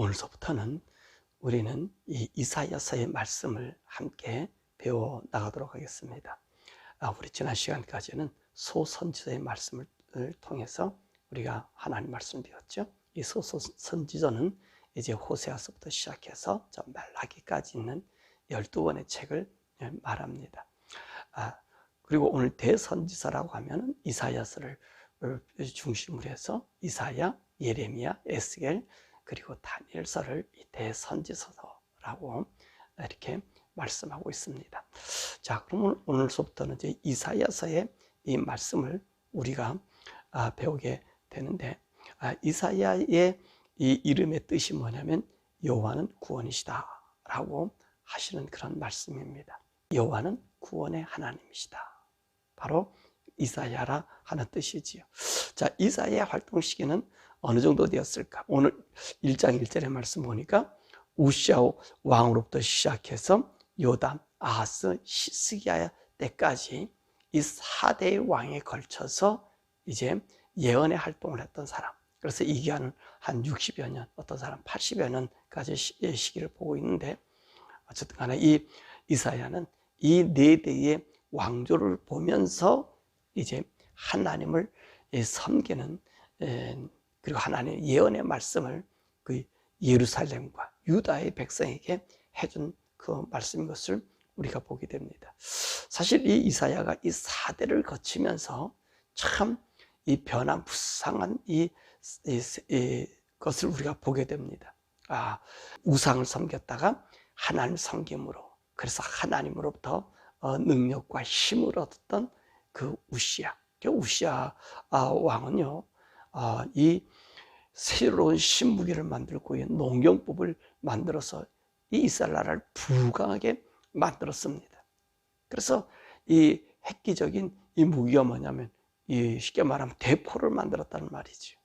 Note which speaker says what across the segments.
Speaker 1: 오늘서부터는 우리는 이 이사야서의 말씀을 함께 배워 나가도록 하겠습니다. 우리 지난 시간까지는 소선지자의 말씀을 통해서 우리가 하나님 말씀을 배웠죠. 이 소선지자는 이제 호세아서부터 시작해서 저 말라기까지 있는 12권의 책을 말합니다. 그리고 오늘 대선지자라고 하면 이사야서를 중심으로 해서 이사야, 예레미야, 에스겔 그리고 다니엘서를 대선지서라고 이렇게 말씀하고 있습니다. 자, 그러면 오늘서부터는 이제 이사야서의 이 말씀을 우리가 배우게 되는데, 이사야의 이 이름의 뜻이 뭐냐면 여호와는 구원이시다라고 하시는 그런 말씀입니다. 여호와는 구원의 하나님이시다. 바로 이사야라 하는 뜻이지요. 자, 이사야의 활동 시기는 어느 정도 되었을까? 오늘 1장 1절의 말씀 보니까 우시아 왕으로부터 시작해서 요담, 아하스, 히스기야 때까지 이 4대의 왕에 걸쳐서 이제 예언의 활동을 했던 사람. 그래서 이 기간은 한 60여 년, 어떤 사람 80여 년까지 시기를 보고 있는데, 어쨌든 간에 이 이사야는 이 4대의 왕조를 보면서 이제 하나님을 섬기는, 그리고 하나님의 예언의 말씀을 그 예루살렘과 유다의 백성에게 해준 그 말씀인 것을 우리가 보게 됩니다. 사실 이 이사야가 이 4대를 거치면서 참 이 변화무쌍한 이 것을 우리가 보게 됩니다. 우상을 섬겼다가 하나님 섬김으로, 그래서 하나님으로부터 능력과 힘을 얻었던 그 우시아 왕은요, 이 새로운 신무기를 만들고 농경법을 만들어서 이 이스라엘 나라를 불강하게 만들었습니다. 그래서 이 획기적인 이 무기가 뭐냐면, 쉽게 말하면 대포를 만들었다는 말이죠.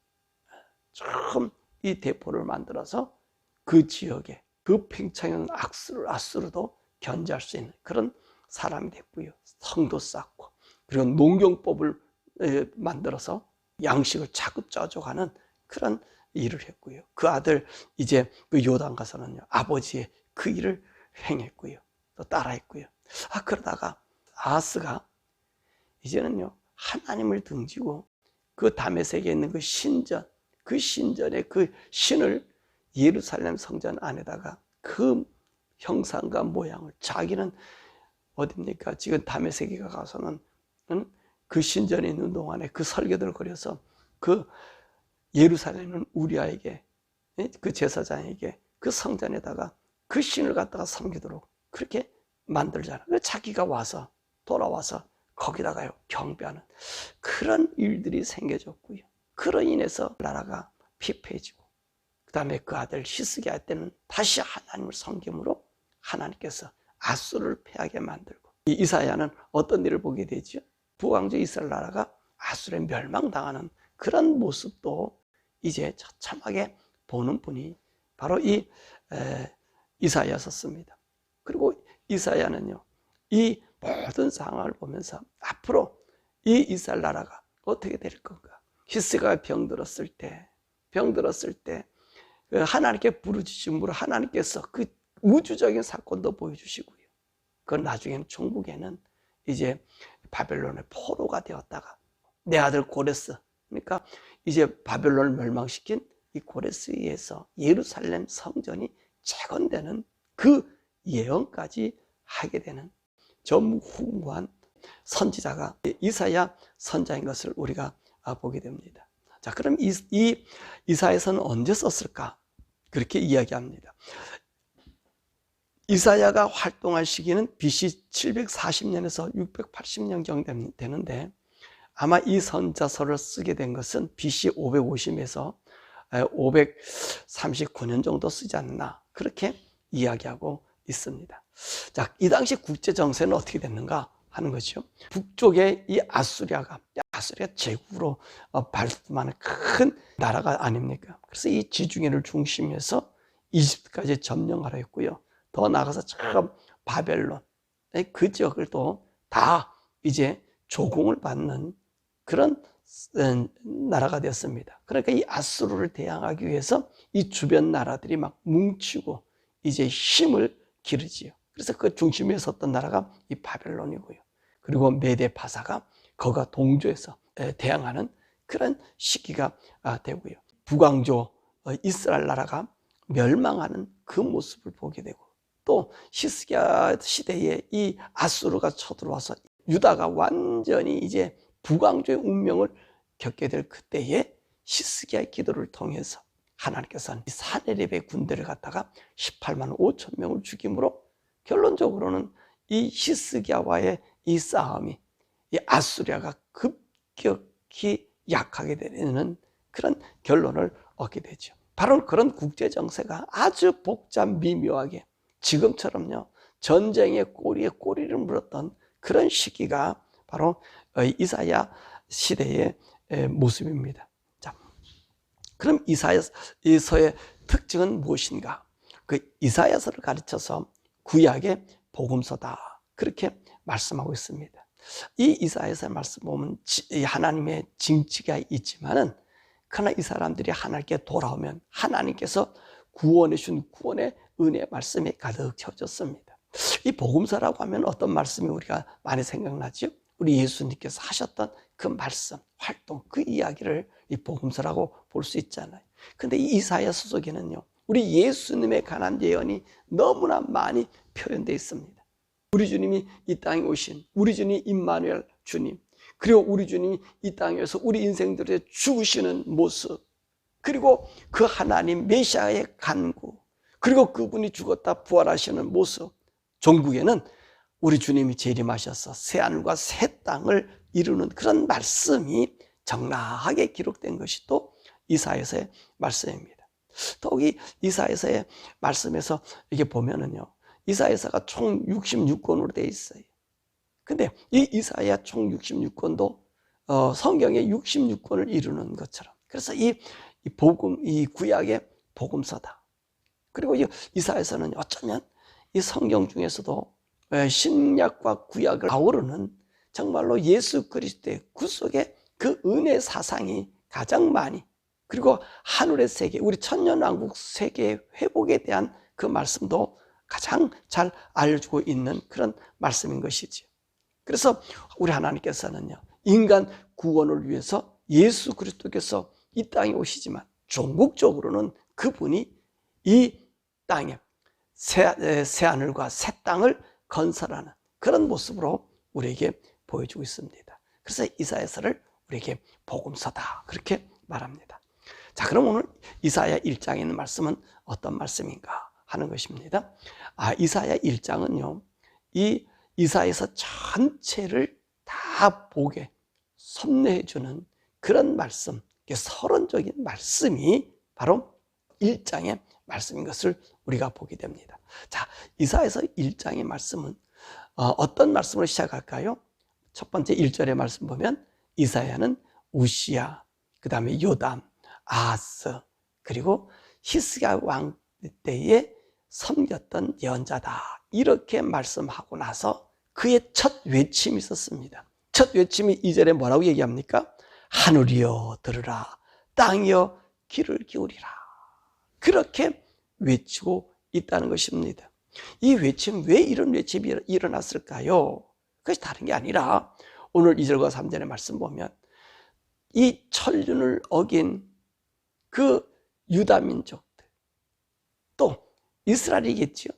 Speaker 1: 처음 이 대포를 만들어서 그 지역에 그 팽창하는 아수르도 견제할 수 있는 그런 사람이 됐고요. 성도 쌓고, 그리고 농경법을 만들어서 양식을 자급자족하는 그런 일을 했고요. 그 아들 이제 그 요단 가서는요, 아버지의 그 일을 행했고요, 또 따라했고요. 그러다가 아하스가 이제는요, 하나님을 등지고 그 다메섹에 있는 그 신전의 그 신을 예루살렘 성전 안에다가 그 형상과 모양을, 자기는 어딥니까? 지금 다메섹에 가서는 그 신전에 있는 동안에 그 설계도를 그려서 그 예루살렘은 우리아에게, 그 제사장에게 그 성전에다가 그 신을 갖다가 섬기도록 그렇게 만들잖아. 자기가 돌아와서 거기다가요, 경배하는 그런 일들이 생겨졌고요. 그로 인해서 나라가 피폐해지고, 그 다음에 그 아들 히스기야 때는 다시 하나님을 섬김으로 하나님께서 아수르를 패하게 만들고, 이 이사야는 어떤 일을 보게 되죠? 북왕조 이스라엘 나라가 아수르에 멸망당하는 그런 모습도 이제 처참하게 보는 분이 바로 이 이사야였습니다. 그리고 이사야는요, 이 모든 상황을 보면서 앞으로 이 이스라엘 나라가 어떻게 될 건가, 히스기야가 병들었을 때 하나님께 부르짖음으로 하나님께서 그 우주적인 사건도 보여주시고요. 그 나중에는 종국에는 이제 바벨론의 포로가 되었다가 내 아들 고레스, 그러니까 이제 바벨론을 멸망시킨 이 고레스에 의해서 예루살렘 성전이 재건되는 그 예언까지 하게 되는 전무후무한 선지자가 이사야 선자인 것을 우리가 보게 됩니다. 자, 그럼 이 이사야서는 언제 썼을까? 그렇게 이야기합니다. 이사야가 활동할 시기는 BC 740년에서 680년경 되는데, 아마 이 선자서를 쓰게 된 것은 BC 550에서 539년 정도 쓰지 않나, 그렇게 이야기하고 있습니다. 자, 이 당시 국제 정세는 어떻게 됐는가 하는 것이죠. 북쪽에 이 아수리아가 제국으로 발돋움하는 큰 나라가 아닙니까? 그래서 이 지중해를 중심해서 이집트까지 점령하려 했고요. 더 나아가서 참 바벨론, 그 지역을 또 다 이제 조공을 받는 그런 나라가 되었습니다. 그러니까 이 아수르를 대항하기 위해서 이 주변 나라들이 막 뭉치고 이제 힘을 기르지요. 그래서 그 중심에 섰던 나라가 이 바벨론이고요. 그리고 메데 파사가 거가 동조해서 대항하는 그런 시기가 되고요. 북왕조 이스라엘 나라가 멸망하는 그 모습을 보게 되고, 또 히스기야 시대에 이 아수르가 쳐들어와서 유다가 완전히 이제 북왕조의 운명을 겪게 될 그때에 히스기야의 기도를 통해서 하나님께서는 사네립의 군대를 갖다가 18만 5천 명을 죽임으로 결론적으로는 이 히스기야와의 이 싸움이 이 아수리아가 급격히 약하게 되는 그런 결론을 얻게 되죠. 바로 그런 국제 정세가 아주 복잡 미묘하게 지금처럼요 전쟁의 꼬리에 꼬리를 물었던 그런 시기가 바로 이사야 시대의 모습입니다. 자, 그럼 이사야서의 특징은 무엇인가? 그 이사야서를 가르쳐서 구약의 복음서다 그렇게 말씀하고 있습니다. 이 이사야서의 말씀 보면 하나님의 징치가 있지만은 그러나 이 사람들이 하나님께 돌아오면 하나님께서 구원해 준 구원의 은혜 말씀이 가득 채워졌습니다. 이 복음서라고 하면 어떤 말씀이 우리가 많이 생각나죠? 우리 예수님께서 하셨던 그 말씀, 활동, 그 이야기를 이 복음서라고 볼 수 있잖아요. 근데 이 이사야서 속에는요, 우리 예수님에 관한 예언이 너무나 많이 표현되어 있습니다. 우리 주님이 이 땅에 오신, 우리 주님 임마누엘 주님, 그리고 우리 주님이 이 땅에서 우리 인생들에 죽으시는 모습, 그리고 그 하나님 메시아의 간구, 그리고 그분이 죽었다 부활하시는 모습, 종국에는 우리 주님이 재림하셔서 새하늘과 새 땅을 이루는 그런 말씀이 적나하게 기록된 것이 또 이사야서의 말씀입니다. 더욱이 이사야서의 말씀에서 이게 보면은요, 이사야서가 총 66권으로 되어 있어요. 근데 이 이사야 총 66권도 성경의 66권을 이루는 것처럼, 그래서 이 구약의 복음서다. 그리고 이사야서는 어쩌면 이 성경 중에서도 신약과 구약을 아우르는 정말로 예수 그리스도의 구속의 그 은혜 사상이 가장 많이, 그리고 하늘의 세계, 우리 천년왕국 세계의 회복에 대한 그 말씀도 가장 잘 알려주고 있는 그런 말씀인 것이죠. 그래서 우리 하나님께서는요, 인간 구원을 위해서 예수 그리스도께서 이 땅에 오시지만 종국적으로는 그분이 이 땅에 새하늘과 새 땅을 건설하는 그런 모습으로 우리에게 보여주고 있습니다. 그래서 이사야서를 우리에게 복음서다 그렇게 말합니다. 자, 그럼 오늘 이사야 1장에 있는 말씀은 어떤 말씀인가 하는 것입니다. 이사야 1장은요, 이 이사야서 전체를 다 보게 섭리해주는 그런 말씀, 서론적인 말씀이 바로 1장의 말씀인 것을 우리가 보게 됩니다. 자, 이사야서 1장의 말씀은 어떤 말씀으로 시작할까요? 첫 번째 1절의 말씀 보면 이사야는 우시야, 그 다음에 요담, 아하스, 그리고 히스기야 왕 때에 섬겼던 예언자다 이렇게 말씀하고 나서 그의 첫 외침이 있었습니다. 첫 외침이 2절에 뭐라고 얘기합니까? 하늘이여 들으라, 땅이여 귀를 기울이라, 그렇게 외치고 있다는 것입니다. 이 외침, 왜 이런 외침이 일어났을까요? 그것이 다른 게 아니라 오늘 2절과 3절의 말씀 보면 이 천륜을 어긴 그 유다 민족들, 또 이스라엘이겠죠.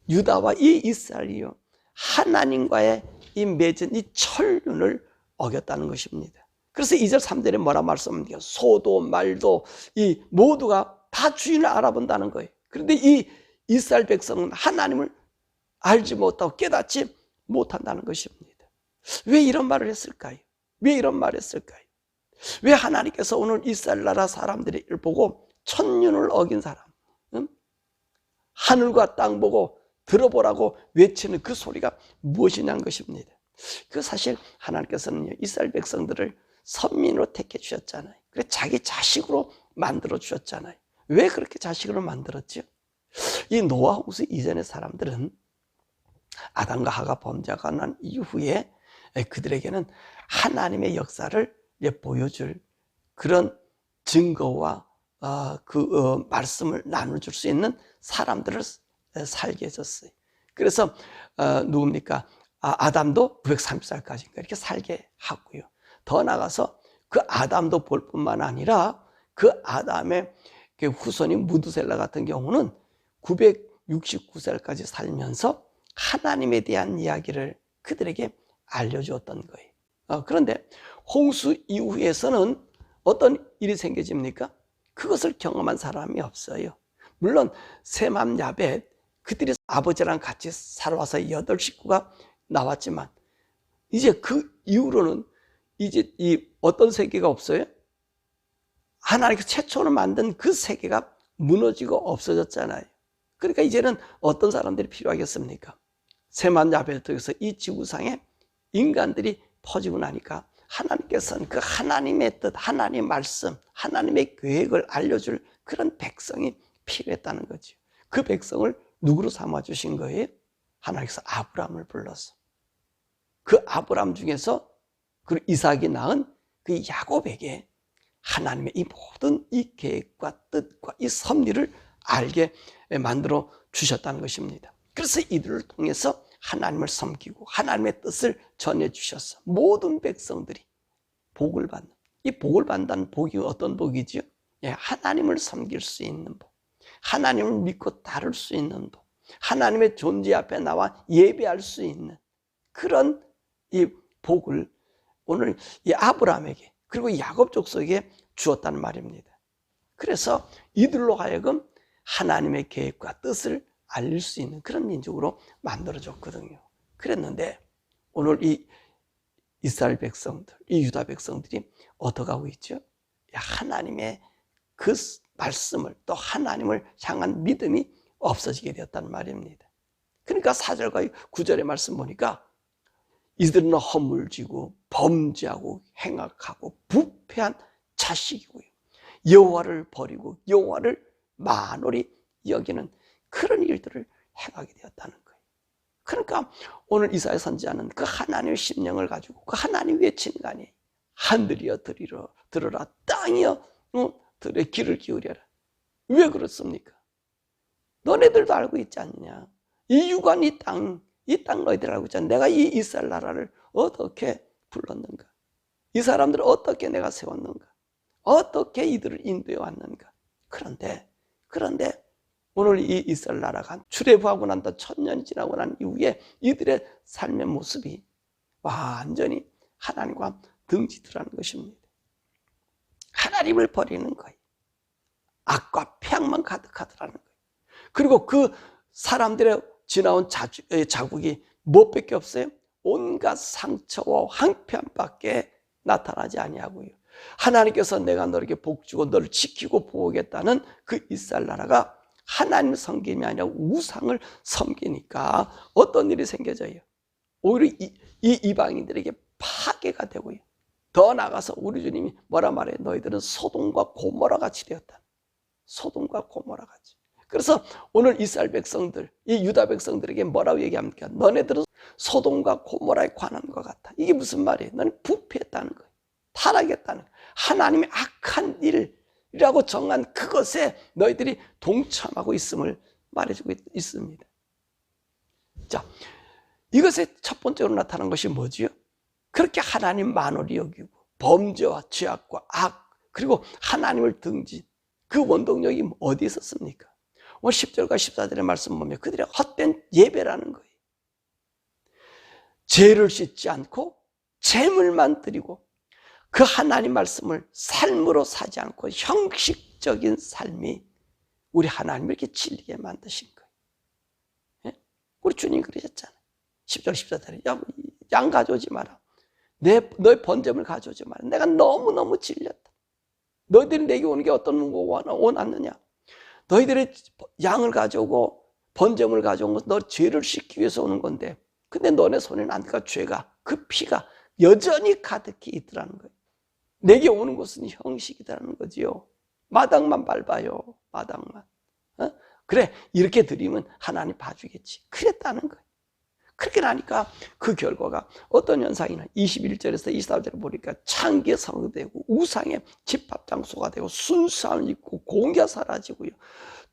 Speaker 1: 유다와 이 이스라엘이요, 하나님과의 이 맺은 이 천륜을 어겼다는 것입니다. 그래서 2절 3절에 뭐라 말씀합니까? 소도 말도 이 모두가 다 주인을 알아본다는 거예요. 그런데 이 이스라엘 백성은 하나님을 알지 못하고 깨닫지 못한다는 것입니다. 왜 이런 말을 했을까요? 왜 이런 말을 했을까요? 왜 하나님께서 오늘 이스라엘 나라 사람들을 보고 천륜을 어긴 사람, 하늘과 땅 보고 들어보라고 외치는 그 소리가 무엇이냐는 것입니다. 그 사실 하나님께서는 이스라엘 백성들을 선민으로 택해 주셨잖아요. 그래서 자기 자식으로 만들어 주셨잖아요. 왜 그렇게 자식으로 만들었죠? 이 노아 홍수 이전의 사람들은 아담과 하가 범죄가 난 이후에 그들에게는 하나님의 역사를 보여줄 그런 증거와 말씀을 나눠줄 수 있는 사람들을 살게 해줬어요. 그래서 누굽니까? 아담도 930살까지인가 이렇게 살게 하고요. 더 나가서 그 아담도 볼 뿐만 아니라 그 아담의 후손인 무두셀라 같은 경우는 969살까지 살면서 하나님에 대한 이야기를 그들에게 알려주었던 거예요. 그런데 홍수 이후에서는 어떤 일이 생겨집니까? 그것을 경험한 사람이 없어요. 물론 셈함 야벳 그들이 아버지랑 같이 살아와서 8식구가 나왔지만 이제 그 이후로는 이제 이 어떤 세계가 없어요? 하나님께서 최초로 만든 그 세계가 무너지고 없어졌잖아요. 그러니까 이제는 어떤 사람들이 필요하겠습니까? 셈함 야벳을 통해서 이 지구상에 인간들이 퍼지고 나니까 하나님께서는 그 하나님의 뜻, 하나님의 말씀, 하나님의 계획을 알려줄 그런 백성이 필요했다는 거죠. 그 백성을 누구로 삼아주신 거예요? 하나님께서 아브라함을 불러서 그 아브라함 중에서 그 이삭이 낳은 그 야곱에게 하나님의 이 모든 이 계획과 뜻과 이 섭리를 알게 만들어 주셨다는 것입니다. 그래서 이들을 통해서 하나님을 섬기고 하나님의 뜻을 전해주셔서 모든 백성들이 복을 받는, 이 복을 받는다는 복이 어떤 복이지요? 하나님을 섬길 수 있는 복, 하나님을 믿고 따를 수 있는 복, 하나님의 존재 앞에 나와 예배할 수 있는 그런 이 복을 오늘 이 아브라함에게 그리고 야곱 족속에게 주었다는 말입니다. 그래서 이들로 하여금 하나님의 계획과 뜻을 알릴 수 있는 그런 민족으로 만들어졌거든요. 그랬는데 오늘 이 이스라엘 백성들, 이 유다 백성들이 어떡하고 있죠? 하나님의 그 말씀을 또 하나님을 향한 믿음이 없어지게 되었단 말입니다. 그러니까 4절과 9절의 말씀 보니까 이들은 허물지고 범죄하고 행악하고 부패한 자식이고요. 여호와를 버리고 여호와를 만홀히 여기는 그런 일들을 행하게 되었다는 거예요. 그러니까 오늘 이사야 선지자는 그 하나님의 심령을 가지고 그 하나님 외치는 거 아니에요. 하늘이여 들으라, 땅이여 들에 귀를 기울여라. 왜 그렇습니까? 너네들도 알고 있지 않느냐? 이 유관 이 땅 너희들 알고 있잖아. 내가 이 이스라엘 나라를 어떻게 불렀는가? 이 사람들을 어떻게 내가 세웠는가? 어떻게 이들을 인도해 왔는가? 그런데 오늘 이 이스라엘 나라가 출애굽하고 난다 1000년이 지나고 난 이후에 이들의 삶의 모습이 완전히 하나님과 등지더라는 것입니다. 하나님을 버리는 거예요. 악과 폐악만 가득하더라는 거예요. 그리고 그 사람들의 지나온 자국이 무엇밖에 없어요? 온갖 상처와 황폐함밖에 나타나지 아니하고요. 하나님께서 내가 너에게 복 주고 너를 지키고 보호하겠다는 그 이스라엘 나라가 하나님을 섬김이 아니라 우상을 섬기니까 어떤 일이 생겨져요? 오히려 이 이방인들에게 파괴가 되고요. 더 나아가서 우리 주님이 뭐라 말해요? 너희들은 소돔과 고모라 같이 되었다. 소돔과 고모라 같이. 그래서 오늘 이스라엘 백성들, 이 유다 백성들에게 뭐라고 얘기합니까? 너네들은 소돔과 고모라에 관한 것 같아. 이게 무슨 말이에요? 너는 부패했다는 거예요. 타락했다는 거예요. 하나님의 악한 일이라고 정한 그것에 너희들이 동참하고 있음을 말해주고 있습니다. 자, 이것의 첫 번째로 나타난 것이 뭐지요? 그렇게 하나님 만홀히 여기고 범죄와 죄악과 악 그리고 하나님을 등진 그 원동력이 어디에 있었습니까? 오늘 10절과 14절의 말씀 보면 그들의 헛된 예배라는 거예요. 죄를 씻지 않고 제물만 드리고 그 하나님 말씀을 삶으로 사지 않고 형식적인 삶이 우리 하나님을 이렇게 질리게 만드신 거예요. 우리 주님 그러셨잖아요. 10절 14절에 양 가져오지 마라. 너의 번제물 가져오지 마라. 내가 너무너무 질렸다. 너희들이 내게 오는 게 어떤 문구가 원하느냐? 너희들이 양을 가져오고 번제물을 가져온 것은 너 죄를 씻기 위해서 오는 건데 근데 너네 손에는 안가 죄가 그 피가 여전히 가득히 있더라는 거예요. 내게 오는 것은 형식이라는 거지요. 마당만 밟아요. 마당만. 그래 이렇게 드리면 하나님 봐주겠지. 그랬다는 거예요. 그렇게 나니까 그 결과가 어떤 현상이나 21절에서 24절에 보니까 창기에 사용되고 우상의 집합장소가 되고 순수함을 잃고 공의가 사라지고요.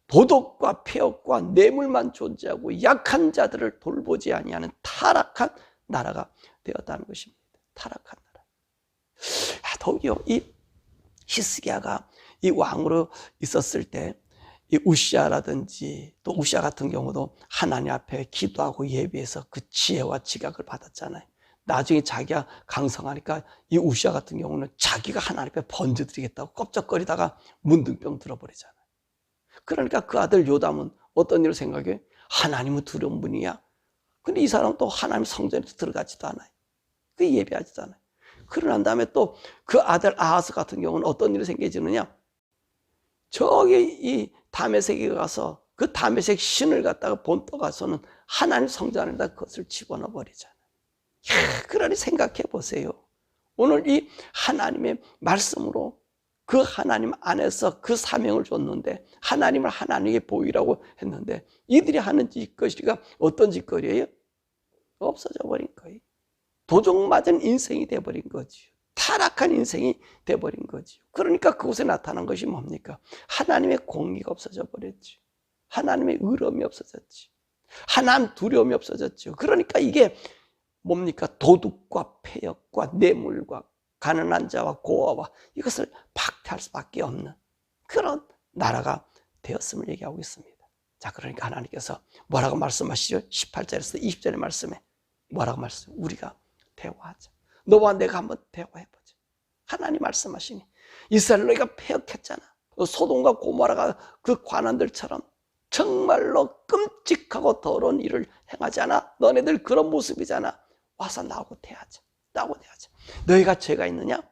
Speaker 1: 도덕과 폐역과 뇌물만 존재하고 약한 자들을 돌보지 아니하는 타락한 나라가 되었다는 것입니다. 타락한 나라. 더욱이요, 이 히스기야가 이 왕으로 있었을 때 이 우시아라든지 또 우시아 같은 경우도 하나님 앞에 기도하고 예배해서 그 지혜와 지각을 받았잖아요. 나중에 자기가 강성하니까 이 우시아 같은 경우는 자기가 하나님 앞에 번제드리겠다고 껍적거리다가 문둥병 들어버리잖아요. 그러니까 그 아들 요담은 어떤 일을 생각해? 하나님은 두려운 분이야. 근데 이 사람은 또 하나님 성전에 들어가지도 않아요. 그 예배하지도 않아요. 그러고 난 다음에 또 그 아들 아하스 같은 경우는 어떤 일이 생겨지느냐? 저기 이 다메섹에 가서 그 다메섹 신을 갖다가 본떠 가서는 하나님 성전 안에다 그것을 집어넣어 버리잖아요. 그러니 생각해 보세요. 오늘 이 하나님의 말씀으로 그 하나님 안에서 그 사명을 줬는데 하나님을 하나님에게 보이라고 했는데 이들이 하는 짓거리가 어떤 짓거리예요? 없어져 버린 거예요. 도둑 맞은 인생이 돼버린 거지요. 타락한 인생이 돼버린 거지요. 그러니까 그곳에 나타난 것이 뭡니까? 하나님의 공의가 없어져 버렸죠. 하나님의 의로움이 없어졌지. 하나님 두려움이 없어졌죠. 그러니까 이게 뭡니까? 도둑과 폐역과 뇌물과 가난한 자와 고아와 이것을 박탈할 수밖에 없는 그런 나라가 되었음을 얘기하고 있습니다. 자, 그러니까 하나님께서 뭐라고 말씀하시죠? 18절에서 20절의 말씀에 뭐라고 말씀하세요? 우리가 대화하자. 너와 내가 한번 대화해보자. 하나님 말씀하시니 이스라엘 너희가 폐역했잖아. 소돔과 고모라가 그 관원들처럼 정말로 끔찍하고 더러운 일을 행하지 않아? 너네들 그런 모습이잖아. 와서 나하고 대하자. 나하고 대하자. 너희가 죄가 있느냐?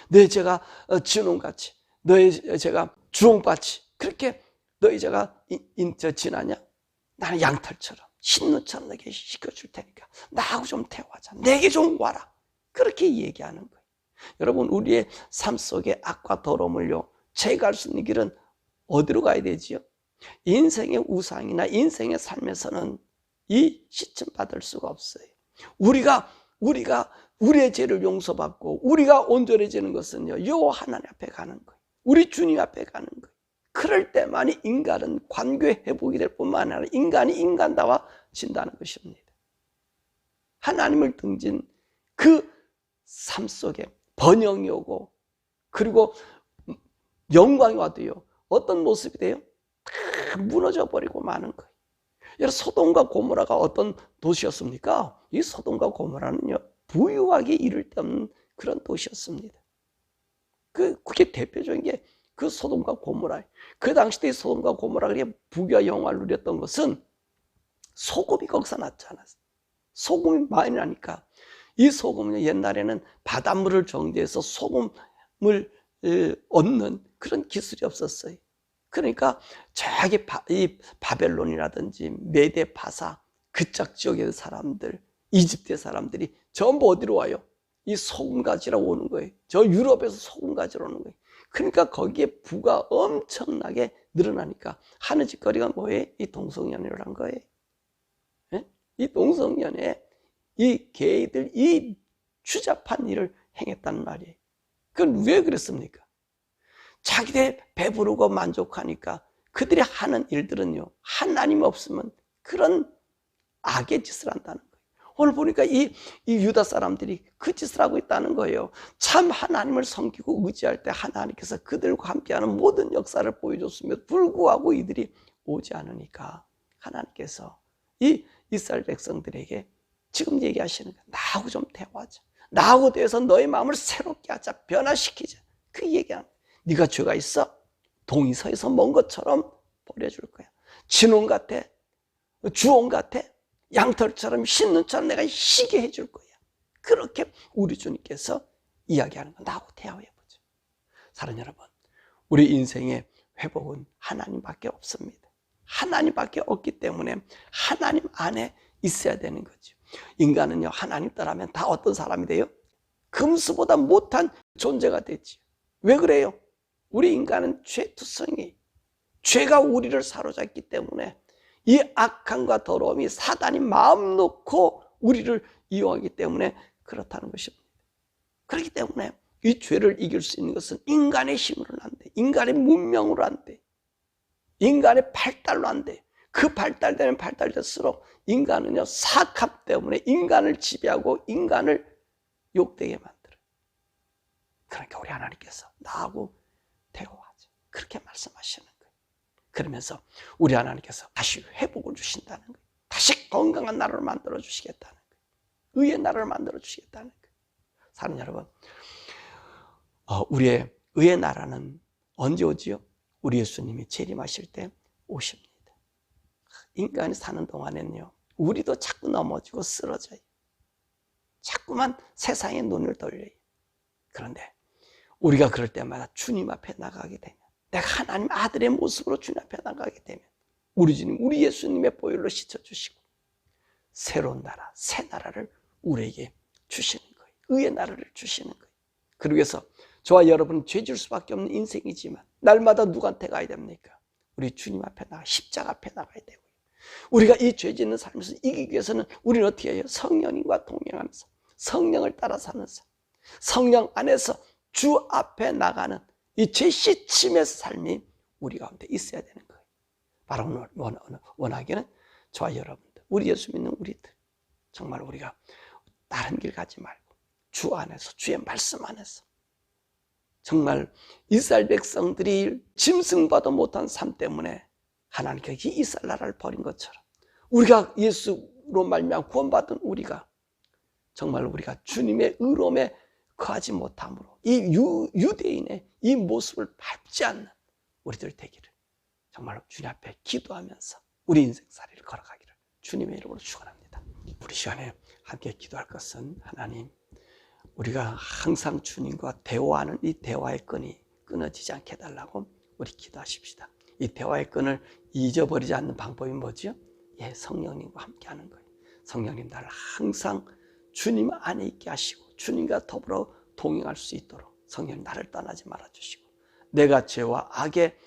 Speaker 1: 너희 죄가 진홍같이, 너희 죄가 주홍같이 그렇게 너희 죄가 지나냐? 나는 양털처럼 신눈처럼 너에게 시켜줄 테니까 나하고 좀 대화하자. 내게 좀 와라. 그렇게 얘기하는 거예요. 여러분, 우리의 삶 속에 악과 더러움을요, 제거할 수 있는 길은 어디로 가야 되지요? 인생의 우상이나 인생의 삶에서는 이 시침받을 수가 없어요. 우리가 우리의 죄를 용서받고 우리가 온전해지는 것은요, 요 하나님 앞에 가는 거예요. 우리 주님 앞에 가는 거예요. 그럴 때만이 인간은 관계 회복이 될 뿐만 아니라 인간이 인간다워진다는 것입니다. 하나님을 등진 그 삶 속에 번영이 오고 그리고 영광이 와도요, 어떤 모습이 돼요? 다 무너져 버리고 마는 거예요. 여러분, 소돔과 고모라가 어떤 도시였습니까? 이 소돔과 고모라는요, 부유하게 이를 데 없는 그런 도시였습니다. 그게 대표적인 게 그 소돔과 고모라예요. 그 당시 때 소돔과 고모라가 부귀와 영화를 누렸던 것은 소금이 거기서 났지 않았어요. 소금이 많이 나니까 이 소금은 옛날에는 바닷물을 정제해서 소금을 얻는 그런 기술이 없었어요. 그러니까 저기 이 바벨론이라든지 메데 파사 그쪽 지역의 사람들, 이집트의 사람들이 전부 어디로 와요? 이 소금 가지러 오는 거예요. 저 유럽에서 소금 가지러 오는 거예요. 그러니까 거기에 부가 엄청나게 늘어나니까 하는 짓거리가 뭐예요? 이 동성연애를 한 거예요. 네? 이 동성연애, 이 게이들, 이 추잡한 일을 행했단 말이에요. 그건 왜 그랬습니까? 자기들 배부르고 만족하니까 그들이 하는 일들은요, 하나님 없으면 그런 악의 짓을 한다는 거예요. 오늘 보니까 이 유다 사람들이 그 짓을 하고 있다는 거예요. 참 하나님을 섬기고 의지할 때 하나님께서 그들과 함께하는 모든 역사를 보여줬으며 불구하고 이들이 오지 않으니까 하나님께서 이 이스라엘 백성들에게 지금 얘기하시는 거예요. 나하고 좀 대화하자. 나하고 대해서 너의 마음을 새롭게 하자. 변화시키자. 그 얘기하는 거예요. 네가 죄가 있어? 동이서에서 먼 것처럼 버려줄 거야. 진홍 같아. 주홍 같아. 양털처럼 흰눈처럼 내가 희게 해줄 거야. 그렇게 우리 주님께서 이야기하는 거 나하고 대화해보죠. 사랑하는 여러분, 우리 인생의 회복은 하나님밖에 없습니다. 하나님밖에 없기 때문에 하나님 안에 있어야 되는 거죠. 인간은요, 하나님 따라하면 다 어떤 사람이 돼요? 금수보다 못한 존재가 되지. 왜 그래요? 우리 인간은 죄투성이, 죄가 우리를 사로잡기 때문에 이 악함과 더러움이 사단이 마음 놓고 우리를 이용하기 때문에 그렇다는 것입니다. 그렇기 때문에 이 죄를 이길 수 있는 것은 인간의 힘으로는 안 돼. 인간의 문명으로 안 돼. 인간의 발달로 안 돼. 그 발달되면 발달될수록 인간은요, 사악함 때문에 인간을 지배하고 인간을 욕되게 만들어요. 그러니까 우리 하나님께서 나하고 대화하죠. 그렇게 말씀하시는 거예요. 그러면서 우리 하나님께서 다시 회복을 주신다는 거예요. 다시 건강한 나라를 만들어 주시겠다는 거예요. 의의 나라를 만들어 주시겠다는 거예요. 사랑하는 여러분, 우리의 의의 나라는 언제 오지요? 우리 예수님이 재림하실 때 오십니다. 인간이 사는 동안에는요, 우리도 자꾸 넘어지고 쓰러져요. 자꾸만 세상에 눈을 돌려요. 그런데 우리가 그럴 때마다 주님 앞에 나가게 되면, 내가 하나님 아들의 모습으로 주님 앞에 나가게 되면 우리 주님, 우리 예수님의 보혈로 씻어주시고 새로운 나라, 새 나라를 우리에게 주시는 거예요. 의의 나라를 주시는 거예요. 그러기 위해서 저와 여러분은 죄질 수밖에 없는 인생이지만 날마다 누구한테 가야 됩니까? 우리 주님 앞에 나가, 십자가 앞에 나가야 되고요. 우리가 이 죄 짓는 삶에서 이기기 위해서는 우리는 어떻게 해요? 성령님과 동행하면서 성령을 따라 사는 삶, 성령 안에서 주 앞에 나가는 이 죄 씻임의 삶이 우리 가운데 있어야 되는 거예요. 바로 원하기는 저와 여러분들, 우리 예수 믿는 우리들, 정말 우리가 다른 길 가지 말고 주 안에서, 주의 말씀 안에서 정말 이스라엘 백성들이 짐승봐도 못한 삶 때문에 하나님께서 이스라엘 나라를 버린 것처럼 우리가 예수로 말미암아 구원받은 우리가 정말 우리가 주님의 의로움에 거하지 못함으로 이 유대인의 이 모습을 밟지 않는 우리들 되기를 정말로 주님 앞에 기도하면서 우리 인생살이를 걸어가기를 주님의 이름으로 축원합니다. 우리 시간에 함께 기도할 것은 하나님, 우리가 항상 주님과 대화하는 이 대화의 끈이 끊어지지 않게 해달라고 우리 기도하십시다. 이 대화의 끈을 잊어버리지 않는 방법이 뭐지요? 성령님과 함께 하는 거예요. 성령님, 나를 항상 주님 안에 있게 하시고 주님과 더불어 동행할 수 있도록 성령님 나를 떠나지 말아주시고, 내가 죄와 악에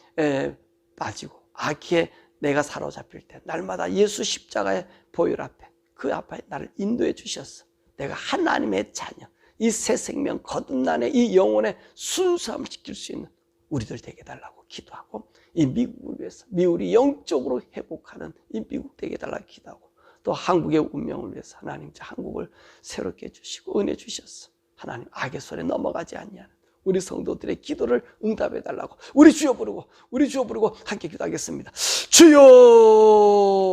Speaker 1: 빠지고 악에 내가 사로잡힐 때 날마다 예수 십자가의 보혈 앞에, 그 앞에 나를 인도해 주셔서 내가 하나님의 자녀, 이 새 생명 거듭난의 이 영혼의 순수함을 지킬 수 있는 우리들 되게 해달라고 기도하고, 이 미국을 위해서, 미국이 영적으로 회복하는 이 미국 되게 해달라고 기도하고, 또 한국의 운명을 위해서 하나님 한국을 새롭게 해주시고 은혜 주셨어. 하나님 악의 손에 넘어가지 아니하는 우리 성도들의 기도를 응답해 달라고 우리 주여 부르고 함께 기도하겠습니다. 주여.